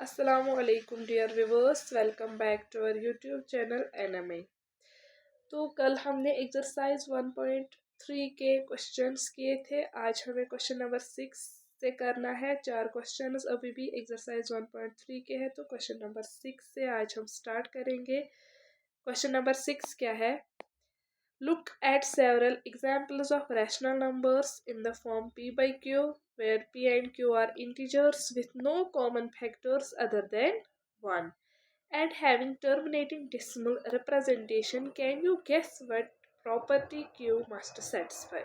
अस्सलामुअलैकुम dear viewers, welcome back to our YouTube channel NMA. तो कल हमने एक्सरसाइज 1.3 के क्वेश्चंस किए थे। आज हमें क्वेश्चन नंबर 6 से करना है। 4 क्वेश्चंस अभी भी एक्सरसाइज 1.3 के हैं, तो क्वेश्चन नंबर 6 से आज हम स्टार्ट करेंगे। क्वेश्चन नंबर 6 क्या है? Look at several examples of rational numbers in the form p by q, where p and q are integers with no common factors other than 1 and having terminating decimal representation. Can you guess what property q must satisfy?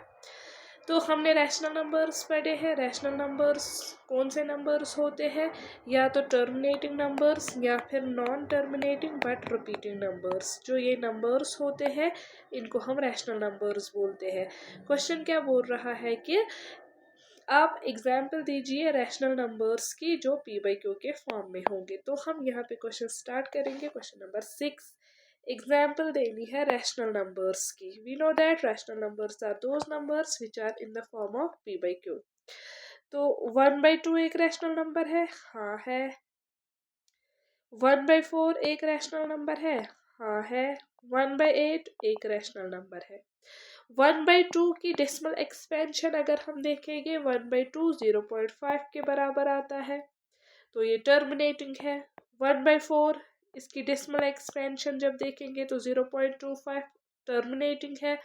तो हमने rational numbers पढ़े हैं। Rational numbers कौन से numbers होते हैं? या तो टर्मिनेटिंग नंबर्स या फिर non terminating but repeating numbers. जो ये नंबर्स होते हैं इनको हम रैशनल नंबर्स बोलते हैं। क्वेश्चन क्या बोल रहा है कि आप एग्जाम्पल दीजिए रैशनल नंबर्स की जो p बाई क्यू के फॉर्म में होंगे। तो हम यहाँ पे क्वेश्चन स्टार्ट करेंगे। क्वेश्चन नंबर 6, एग्जाम्पल देनी है रैशनल नंबर्स की। We know that rational numbers are those numbers which are in the form of p by q. तो 1/2 एक रैशनल नंबर है, हाँ है। 1/4 एक रैशनल नंबर है, हाँ है। 1/8 एक रैशनल नंबर है। 1/2 की डेसिमल एक्सपेंशन अगर हम देखेंगे 1/2 0.5 के बराबर आता है, तो ये टर्मिनेटिंग है। 1/4 इसकी डेसिमल एक्सपेंशन जब देखेंगे तो 0.25 टर्मिनेटिंग है।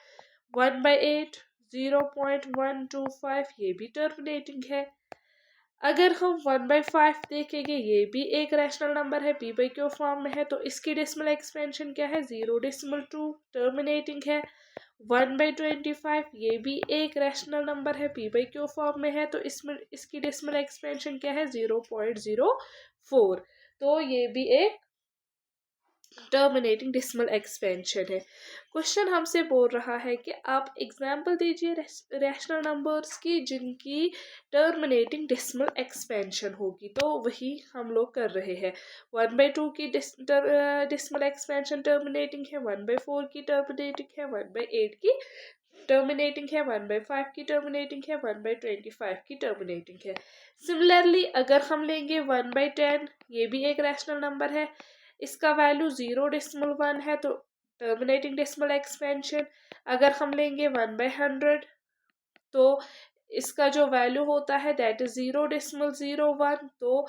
1/8 0.125 ये भी टर्मिनेटिंग है। अगर हम 1/5 देखेंगे, ये भी एक रैशनल नंबर है, p बाई क्यू फॉर्म में है, तो इसकी डेसिमल एक्सपेंशन क्या है? 0.2 टर्मिनेटिंग है। 1/25 ये भी एक रैशनल नंबर है, p बाई क्यू फॉर्म में है, तो इसमें इसकी डेसिमल एक्सपेंशन क्या है? 0.04। तो ये भी एक टर्मिनेटिंग डेसिमल एक्सपेंशन है। क्वेश्चन हमसे बोल रहा है कि आप एग्जाम्पल दीजिए रैशनल नंबर्स की जिनकी टर्मिनेटिंग डेसिमल एक्सपेंशन होगी। तो वही हम लोग कर रहे हैं। 1/2 की डेसिमल एक्सपेंशन टर्मिनेटिंग है, 1/4 की टर्मिनेटिंग है, 1/8 की टर्मिनेटिंग है, 1/5 की टर्मिनेटिंग है, 1/25 की टर्मिनेटिंग है। सिमिलरली अगर हम लेंगे 1/10, ये भी एक रैशनल नंबर है, इसका वैल्यू 0.1 है, तो टर्मिनेटिंग डेसिमल एक्सपेंशन। अगर हम लेंगे 1/100, तो इसका जो वैल्यू होता है दैट इज 0.01, तो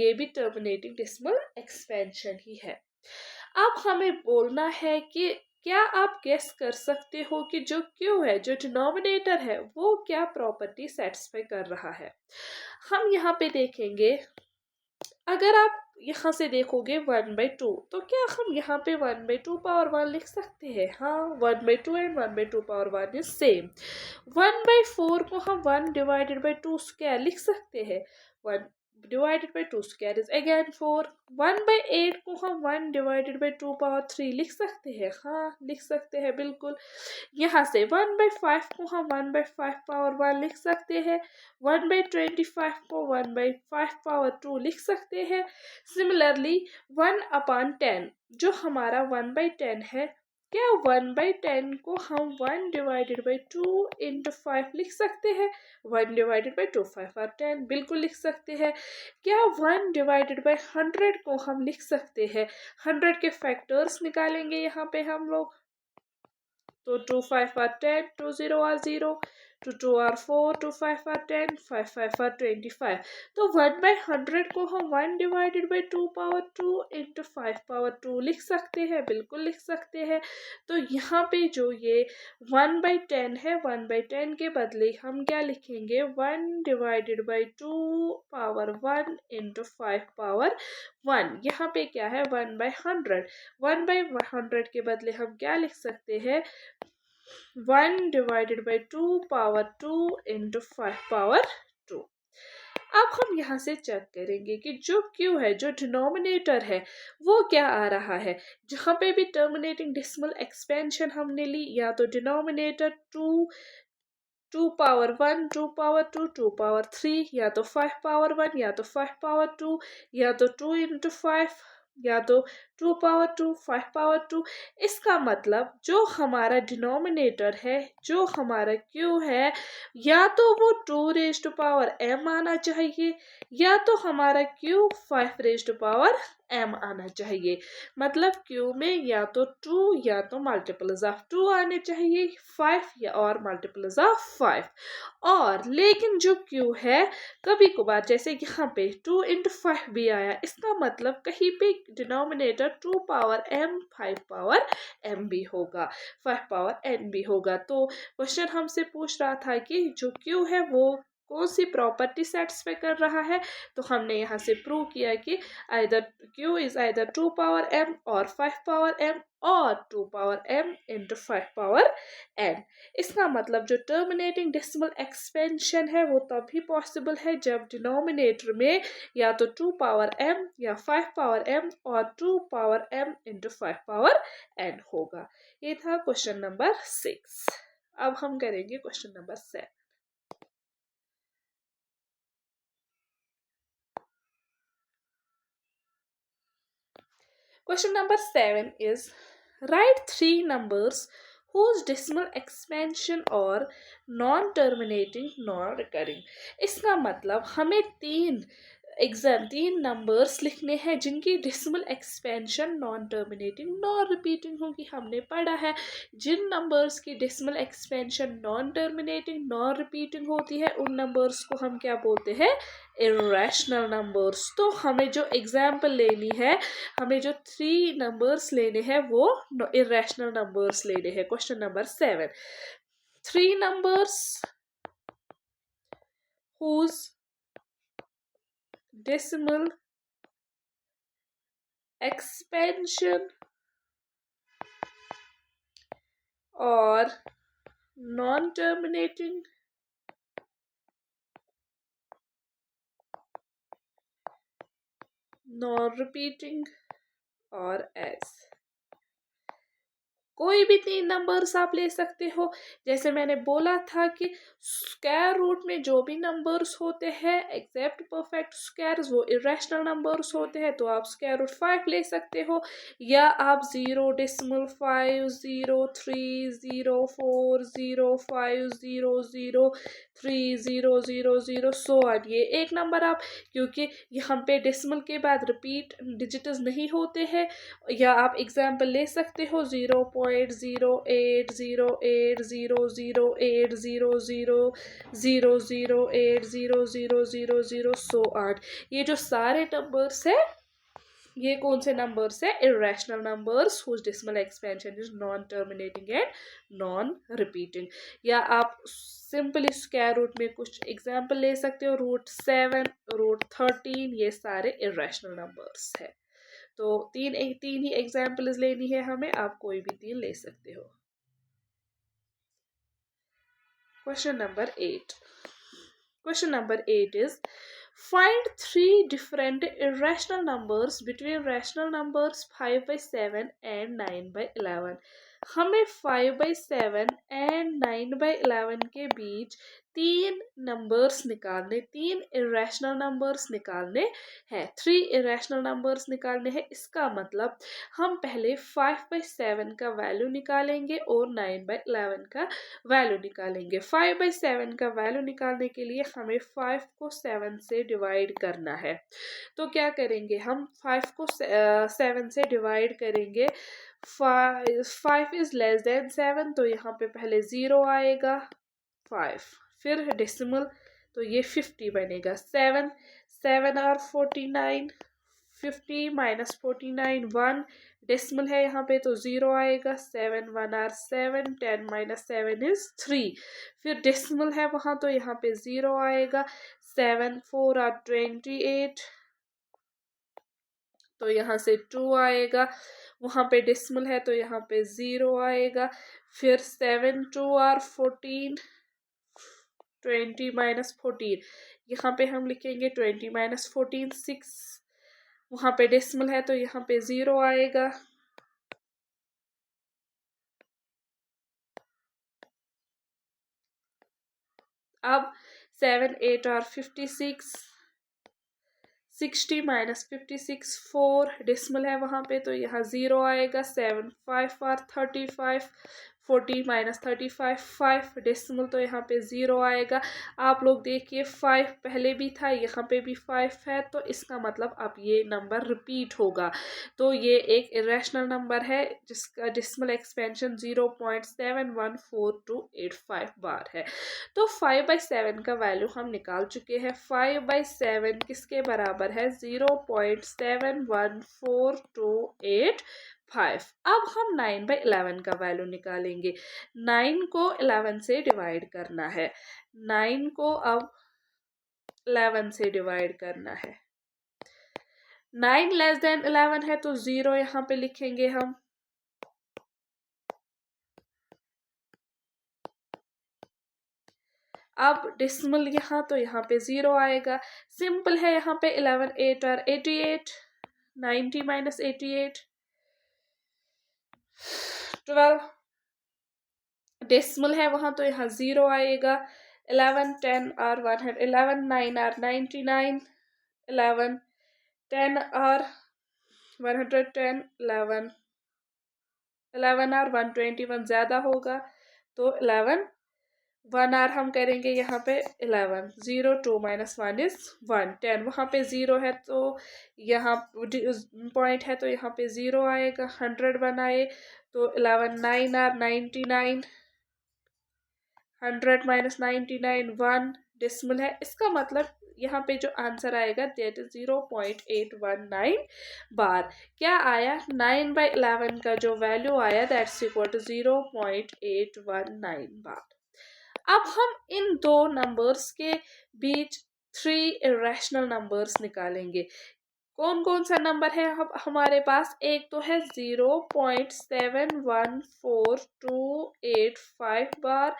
ये भी टर्मिनेटिंग डेसिमल एक्सपेंशन ही है। अब हमें बोलना है कि क्या आप गेस कर सकते हो कि जो क्यू है, जो डिनोमिनेटर है, वो क्या प्रॉपर्टी सेटिस्फाई कर रहा है? हम यहाँ पे देखेंगे, अगर आप यहाँ से देखोगे 1/2, तो क्या हम यहाँ पे 1/2 पावर 1 लिख सकते हैं? हाँ, 1/2 एंड 1/2 पावर 1 इज सेम। 1/4 को हम 1/2 स्क्वायर लिख सकते हैं। 1/2 स्क्वायर इज अगेन 4। 1/8 को हम 1/2 पावर 3 लिख सकते हैं। हाँ, लिख सकते हैं बिल्कुल। यहाँ से 1/5 को हम 1/5 पावर 1 लिख सकते हैं। 1/25 को 1/5 पावर 2 लिख सकते हैं। सिमिलरली 1/10 जो हमारा 1/10 है, क्या 1/10 को हम 1/2 इंटू 5 लिख सकते हैं? 1/2 5 और 10 बिल्कुल लिख सकते हैं। क्या 1/100 को हम लिख सकते हैं? 100 के फैक्टर्स निकालेंगे यहाँ पे हम लोग, तो 2 5 are 10, 2 0 are 0, 2 2 are 4, 2 5 are 10, 5 5 are 25। तो 1/100 को हम 1/2 पावर 2 इंटू 5 पावर 2 लिख सकते हैं, बिल्कुल लिख सकते हैं। तो यहाँ पे जो ये 1/10 है, 1/10 के बदले हम क्या लिखेंगे? 1/2 पावर 1 इंटू 5 पावर 1। यहाँ पे क्या है? 1/100। 1/100 के बदले हम क्या लिख सकते हैं? 1/2 पावर 2 इंटू 5 पावर 2। अब हम यहाँ से चेक करेंगे कि जो क्यू है, जो डिनोमिनेटर है, वो क्या आ रहा है। जहाँ पे भी टर्मिनेटिंग डेसिमल एक्सपेंशन हमने ली, या तो डिनोमिनेटर 2 पावर 1, 2 पावर 2, 2 पावर 3, या तो 5 पावर 1, या तो 5 पावर 2, या तो 2 इंटू 5 या तो 2 पावर 2, 5 पावर 2। इसका मतलब जो हमारा डिनोमिनेटर है, जो हमारा क्यू है, या तो वो 2 रेज टू पावर m आना चाहिए, या तो हमारा q 5 raise to power m आना चाहिए। मतलब क्यू में या तो 2 या तो मल्टीपल्स ऑफ 2 आने चाहिए, 5 या और मल्टीपल्स ऑफ 5। और लेकिन जो क्यू है, कभी कभार जैसे यहाँ पे 2 into 5 भी आया, इसका मतलब कहीं पे denominator 2 power m 5 power m भी होगा, 5 पावर n भी होगा। तो क्वेश्चन हमसे पूछ रहा था कि जो क्यू है वो कौन सी प्रॉपर्टी सेटिस्फाई कर रहा है। तो हमने यहाँ से प्रूव किया कि either Q is either 2 power m और 5 पावर m और 2 power m into 5 power n। इसका मतलब जो टर्मिनेटिंग डेसिमल एक्सपेंशन है वो तभी पॉसिबल है जब डिनोमिनेटर में या तो 2 पावर m या 5 पावर m और 2 power m into 5 power n होगा। ये था क्वेश्चन नंबर 6। अब हम करेंगे question number 7। Question number 7 is write three numbers whose decimal expansion or non-terminating non-recurring। इसका मतलब हमें तीन नंबर्स लिखने हैं जिनकी decimal expansion non terminating non repeating होगी। हमने पढ़ा है जिन नंबर्स की decimal expansion non terminating non repeating होती है उन नंबर्स को हम क्या बोलते हैं, इरेशनल नंबर्स। तो हमें जो एग्जाम्पल लेनी है, हमें जो 3 नंबर्स लेने हैं वो इरेशनल नंबर्स लेने हैं। Question number 7, 3 numbers whose decimal expansion or non-terminating non-repeating और as। कोई भी 3 नंबर्स आप ले सकते हो। जैसे मैंने बोला था कि स्क्वायर रूट में जो भी नंबर्स होते हैं एक्सेप्ट परफेक्ट स्क्वायर्स वो इरेशनल नंबर्स होते हैं, तो आप स्क्वायर रूट 5 ले सकते हो, या आप 0.5 0 3 0 4 0 5 0 0 3 0 0 0 सो ऑन। ये एक नंबर आप, क्योंकि यहाँ पे डेसिमल के बाद रिपीट डिजिट्स नहीं होते हैं। या आप एग्जाम्पल ले सकते हो 0.0808000000080000 सो ऑन। ये जो सारे नंबर्स है ये कौन से नंबर्स है, irrational numbers whose decimal expansion is non terminating and non repeating. या आप सिंपली स्क्वायर रूट में कुछ एग्जाम्पल ले सकते हो, √7 √13, ये सारे इरेशनल नंबर्स है। तो तीन ही एग्जाम्पल्स लेनी है हमें, आप कोई भी 3 ले सकते हो। Question number 8। Question number 8 is find 3 different irrational numbers between rational numbers 5/7 and 9/11। हमें 5/7 and 9/11 के बीच 3 नंबर्स निकालने, 3 इरेशनल नंबर्स निकालने हैं, 3 इरेशनल नंबर्स निकालने हैं। इसका मतलब हम पहले 5/7 का वैल्यू निकालेंगे और 9/11 का वैल्यू निकालेंगे। 5/7 का वैल्यू निकालने के लिए हमें 5 को 7 से डिवाइड करना है। तो क्या करेंगे, हम 5 को 7 से डिवाइड करेंगे। 5 इज लेस देन 7, तो यहाँ पे पहले 0 आएगा, 5 फिर डेसिमल, तो ये 50 बनेगा। 7 7 और 49, 50 माइनस 49 1, डेसिमल है यहाँ पे तो 0 आएगा। 7 1 आर 7, 10 माइनस 7 इज 3, फिर डेसिमल है वहाँ तो यहाँ पे 0 आएगा। 7 4 आर 28, तो यहाँ से 2 आएगा, वहाँ पे डेसिमल है तो यहाँ पे 0 आएगा। फिर 7 2 आर 14, 20 माइनस 14, यहाँ पे हम लिखेंगे 20 माइनस 14 6, वहाँ पे डेसिमल है तो यहाँ पे 0 आएगा। अब 7 8 और 56, 60 माइनस 56 4 डिसमल है वहाँ पे, तो यहाँ 0 आएगा। 7 5 आर 35, 40 माइनस 35 5 डिसमल, तो यहाँ पे 0 आएगा। आप लोग देखिए 5 पहले भी था, यहाँ पे भी 5 है, तो इसका मतलब अब ये नंबर रिपीट होगा। तो ये एक इरेशनल नंबर है जिसका डिसमल एक्सपेंशन 0.714285 बार है। तो 5/7 का वैल्यू हम निकाल चुके हैं। 5/7 किसके बराबर है? 0.714285। अब हम 9/11 का वैल्यू निकालेंगे। 9 को 11 से डिवाइड करना है। 9 को अब 11 से डिवाइड करना है। 9 लेस देन 11 है तो 0 यहाँ पे लिखेंगे हम। अब डिसमल यहाँ, तो यहाँ पे 0 आएगा। सिंपल है, यहाँ पे 11 8 और 88, 90 माइनस 88 12। डेसिमल है वहां, तो यहाँ 0 आएगा। 11 10 और 100, 11 9 और 99, 11 10 और 110, 11 और 121 ज़्यादा होगा, तो 11 1 आर हम करेंगे यहाँ पे 11। 0 2 माइनस 1 इज 1। 10 वहाँ पे 0 है, तो यहाँ पॉइंट है, तो यहाँ पे 0 आएगा। 100 बनाए तो 11 9 आर 99, 100 माइनस 99 1 डिसमल है। इसका मतलब यहाँ पे जो आंसर आएगा दैट इज 0.819 बार। क्या आया? 9/11 का जो वैल्यू आया दैट्स इक्वल टू 0.819 बार। अब हम इन दो नंबर्स के बीच 3 इरेशनल नंबर्स निकालेंगे। कौन कौन सा नंबर है हमारे पास? एक तो है 0.714285 बार।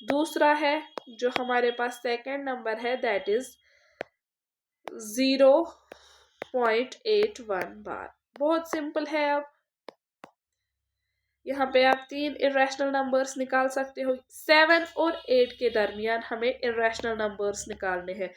दूसरा है जो हमारे पास सेकंड नंबर है दैट इज 0.81 बार। बहुत सिंपल है। अब यहाँ पे आप 3 इरेशनल नंबर्स निकाल सकते हो। 7 और 8 के दरमियान हमें इरेशनल नंबर्स निकालने हैं।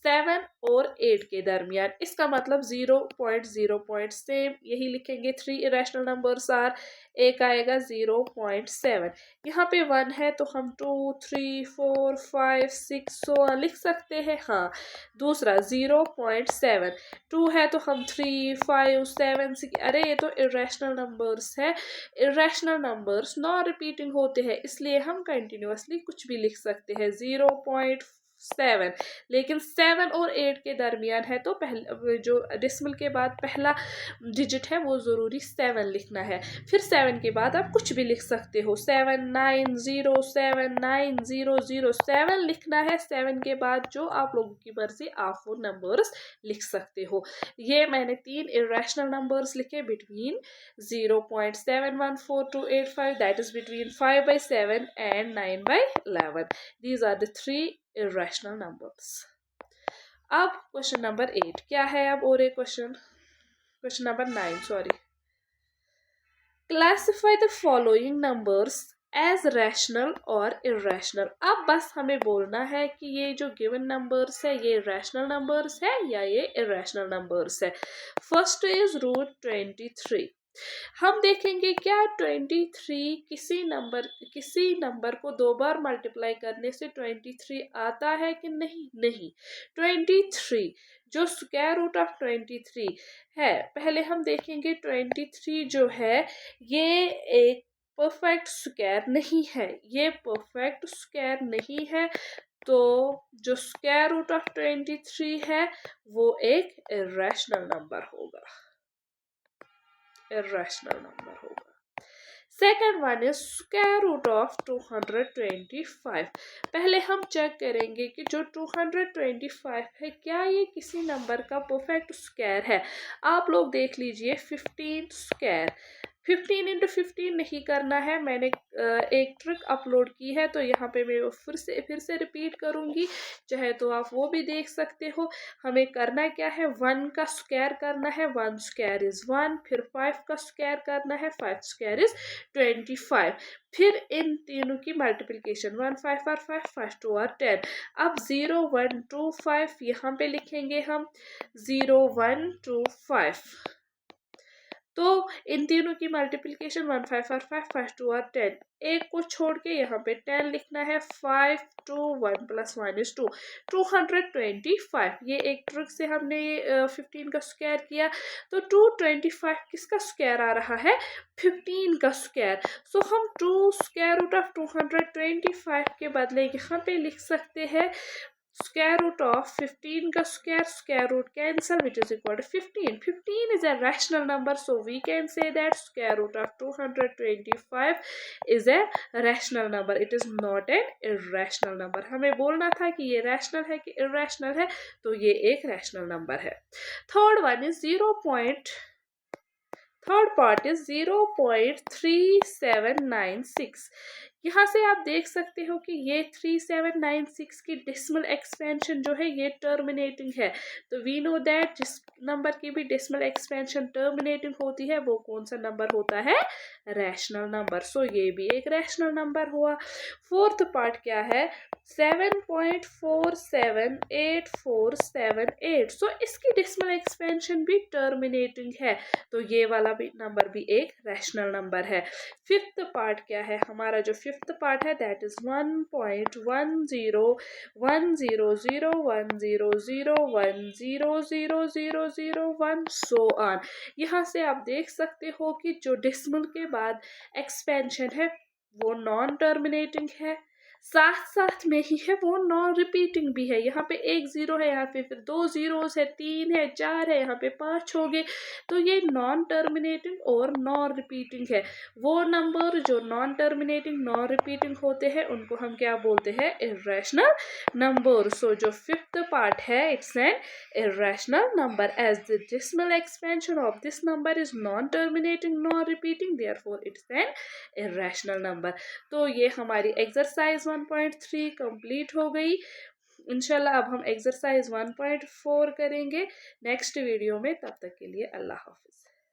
7 और 8 के दरमियान, इसका मतलब 0.0 सेम यही लिखेंगे। 3 इरेशनल नंबर्स आर, एक आएगा 0.7। यहाँ पे 1 है तो हम 2 3 4 5 6 so लिख सकते हैं। हाँ, दूसरा 0.7, 2 है तो हम 3 5 7 6। अरे ये तो इरेशनल नंबर्स है। इरेशनल नंबर्स नॉन रिपीटिंग होते हैं, इसलिए हम कंटिन्यूअसली कुछ भी लिख सकते हैं। 0.7, लेकिन 7 और 8 के दरमियान है, तो पहले जो डिसमल के बाद पहला डिजिट है वो ज़रूरी 7 लिखना है। फिर 7 के बाद आप कुछ भी लिख सकते हो। 7 लिखना है। 7 के बाद जो आप लोगों की मर्जी आप वो नंबर्स लिख सकते हो। ये मैंने 3 इरेशनल नंबर्स लिखे between 0.714285, that is between 5/7 and 9/11. These are the 3 irrational numbers. अब क्वेश्चन नंबर 8 क्या है? अब और एक question number 9 sorry. Classify the following numbers as rational और इरेशनल। अब बस हमें बोलना है कि ये जो गिवन नंबर्स है ये रैशनल नंबर्स है या ये इरेशनल नंबर्स है। First is root 23। हम देखेंगे क्या 23 किसी नंबर को 2 बार मल्टीप्लाई करने से 23 आता है कि नहीं? नहीं। 23 जो स्क्वायर रूट ऑफ 23 है, पहले हम देखेंगे 23 जो है ये एक परफेक्ट स्क्वायर नहीं है। ये परफेक्ट स्क्वायर नहीं है, तो जो स्क्वायर रूट ऑफ 23 है वो एक इरेशनल नंबर होगा। इरेशनल नंबर होगा। Second one is square root of 225। पहले हम चेक करेंगे कि जो 225 है क्या ये किसी नंबर का परफेक्ट स्क्वायर है। आप लोग देख लीजिए 15 स्क्वायर 15 इंटू 15 नहीं करना है, मैंने एक ट्रिक अपलोड की है तो यहाँ पे मैं वो फिर से रिपीट करूँगी, चाहे तो आप वो भी देख सकते हो। हमें करना क्या है, 1 का स्क्वायर करना है, 1 स्क्वायर इज 1, फिर 5 का स्क्वायर करना है, 5 स्क्वायर इज 25, फिर इन तीनों की मल्टीप्लिकेशन, 1 5 और 5 5 2 और 10। अब 0 1 2 5 यहाँ पे लिखेंगे हम, 0 1 2 5। तो इन तीनों की मल्टीप्लिकेशन 1 5 और 5 5 2 और 10, एक को छोड़ के यहाँ पे 10 लिखना है। 5 2 1 प्लस 1 इज 2, 225। ये एक ट्रिक से हमने ये 15 का स्क्वायर किया। तो 225 किसका स्क्वायर आ रहा है, 15 का स्क्वायर। सो हम 2 स्क्वायर रूट ऑफ 225 के बदले यहाँ पे लिख सकते हैं square root of 15 का square root cancel, which is equal to 15. 15 is a rational number, so we can say that square root of 225 is a rational number. It is not an irrational number. हमें बोलना था कि ये rational है कि irrational है, तो ये एक rational number है। Third one is third part is 0.3796। यहाँ से आप देख सकते हो कि ये 3796 की डेसिमल एक्सपेंशन जो है ये टर्मिनेटिंग है। तो वी नो दैट जिस नंबर की भी डेसिमल एक्सपेंशन टर्मिनेटिंग होती है वो कौन सा नंबर होता है, रैशनल नंबर। सो ये भी एक रैशनल नंबर हुआ। फोर्थ पार्ट क्या है, 7.478478। सो इसकी डेसिमल एक्सपेंशन भी टर्मिनेटिंग है, तो ये वाला भी नंबर भी एक रैशनल नंबर है। फिफ्थ पार्ट क्या है, हमारा जो फिफ्थ पार्ट है दैट इज 1.10101001000001 सो ऑन। यहाँ से आप देख सकते हो कि जो डेसिमल के बाद एक्सपेंशन है वो नॉन टर्मिनेटिंग है, साथ साथ में ही है वो नॉन रिपीटिंग भी है। यहाँ पे एक जीरो है, यहाँ पे फिर 2 जीरोस है, 3 है, 4 है, यहाँ पे 5 हो गए। तो ये नॉन टर्मिनेटिंग और नॉन रिपीटिंग है। वो नंबर जो नॉन टर्मिनेटिंग नॉन रिपीटिंग होते हैं उनको हम क्या बोलते हैं, इर्रेशनल नंबर। सो जो फिफ्थ पार्ट है it's an irrational number as the decimal expansion of this number is non-terminating non-repeating, therefore it's an irrational number। तो ये हमारी एक्सरसाइज 1.3 कंप्लीट हो गई। इंशाल्लाह अब हम एक्सरसाइज 1.4 करेंगे नेक्स्ट वीडियो में। तब तक के लिए अल्लाह हाफिज।